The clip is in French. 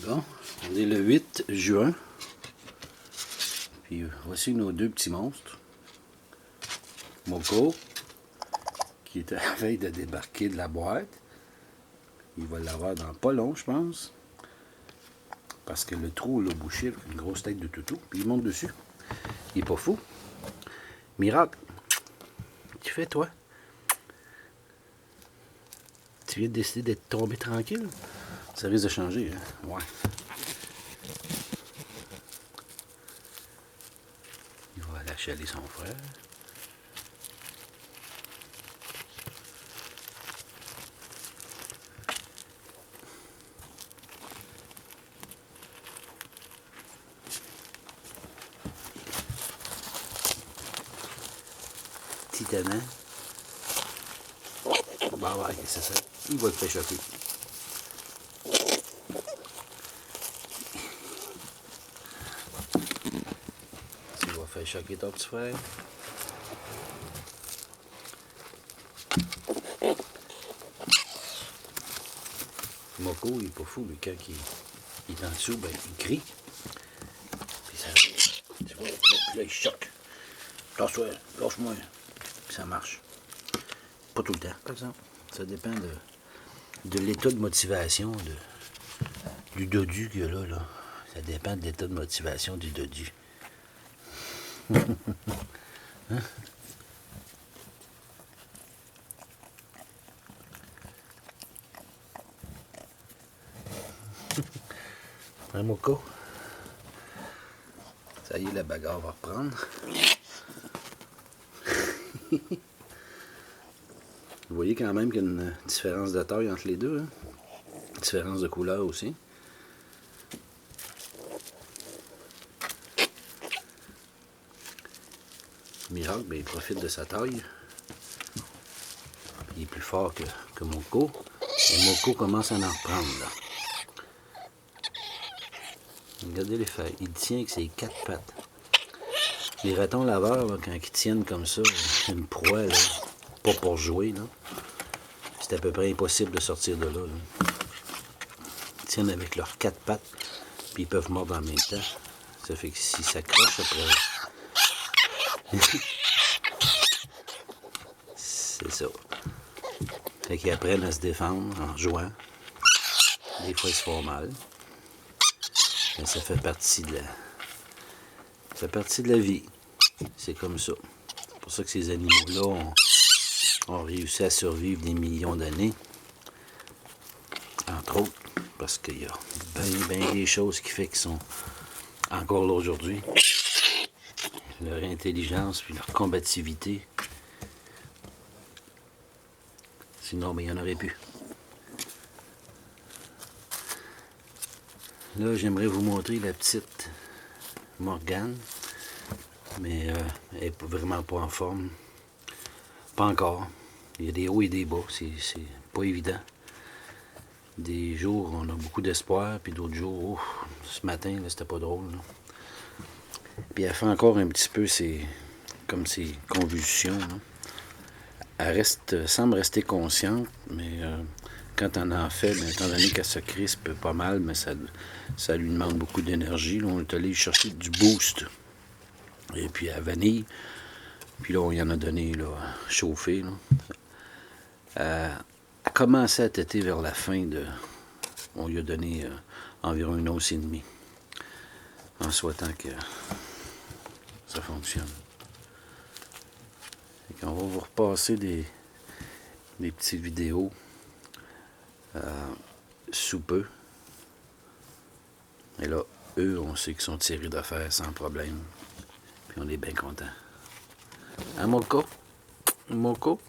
Bon, on est le 8 juin. Puis voici nos deux petits monstres. Moko, qui est à la veille de débarquer de la boîte. Il va l'avoir dans pas long, je pense. Parce que le trou l'a bouché avec une grosse tête de toutou. Puis il monte dessus. Il est pas fou. Miracle, tu fais toi? Tu viens de décider d'être tombé tranquille? Ça risque de changer, hein? Ouais. Il va aller achaler son frère. Titanen. Bah ouais, c'est ça. Il va le faire choquer. Tu vas faire choquer ton petit frère. Moko, il est pas fou, mais quand il est en dessous, ben, il crie. Puis ça. Tu vois, là, il choque. Lâche-toi, lâche-moi. Puis ça marche. Pas tout le temps, par exemple. Ça dépend de l'état de motivation du dodu qu'il y a là. Ça dépend de l'état de motivation du dodu. Hein? Hein, Moko? Ça y est, la bagarre va reprendre. Vous voyez quand même qu'il y a une différence de taille entre les deux. Hein? Différence de couleur aussi. Miracle, ben, il profite de sa taille. Il est plus fort que Moko. Et Moko commence à en reprendre. Là. Regardez les feuilles. Il tient avec ses quatre pattes. Les ratons laveurs, là, quand ils tiennent comme ça, une proie, là, pas pour jouer, c'est à peu près impossible de sortir de là. Ils tiennent avec leurs quatre pattes, puis ils peuvent mordre en même temps. Ça fait que s'ils s'accrochent après... c'est ça. Fait qu'ils apprennent à se défendre en jouant. Des fois, ils se font mal. Mais ça fait partie de la vie. C'est comme ça. C'est pour ça que ces animaux-là ont réussi à survivre des millions d'années. Entre autres, parce qu'il y a bien des choses qui font qu'ils sont encore là aujourd'hui. Leur intelligence puis leur combativité. Sinon, ben, il n'y en aurait plus. Là, j'aimerais vous montrer la petite Morgane. Mais elle n'est vraiment pas en forme. Pas encore. Il y a des hauts et des bas. C'est pas évident. Des jours, on a beaucoup d'espoir. Puis d'autres jours, ce matin, c'était pas drôle. Là. Puis elle fait encore un petit peu ses convulsions. Là. Elle semble rester consciente, mais quand on en fait, bien, étant donné qu'elle se crispe pas mal, mais ça lui demande beaucoup d'énergie. On est allé chercher du boost. Et puis à vanille. Puis là, on y en a donné là, chauffer. Là. Elle a commencé à têter vers la fin de... On lui a donné environ 1 once et demie. En souhaitant que ça fonctionne. On va vous repasser des petites vidéos sous peu. Et là, eux, on sait qu'ils sont tirés d'affaire sans problème. Puis on est bien content. Hein, Moko? Moko?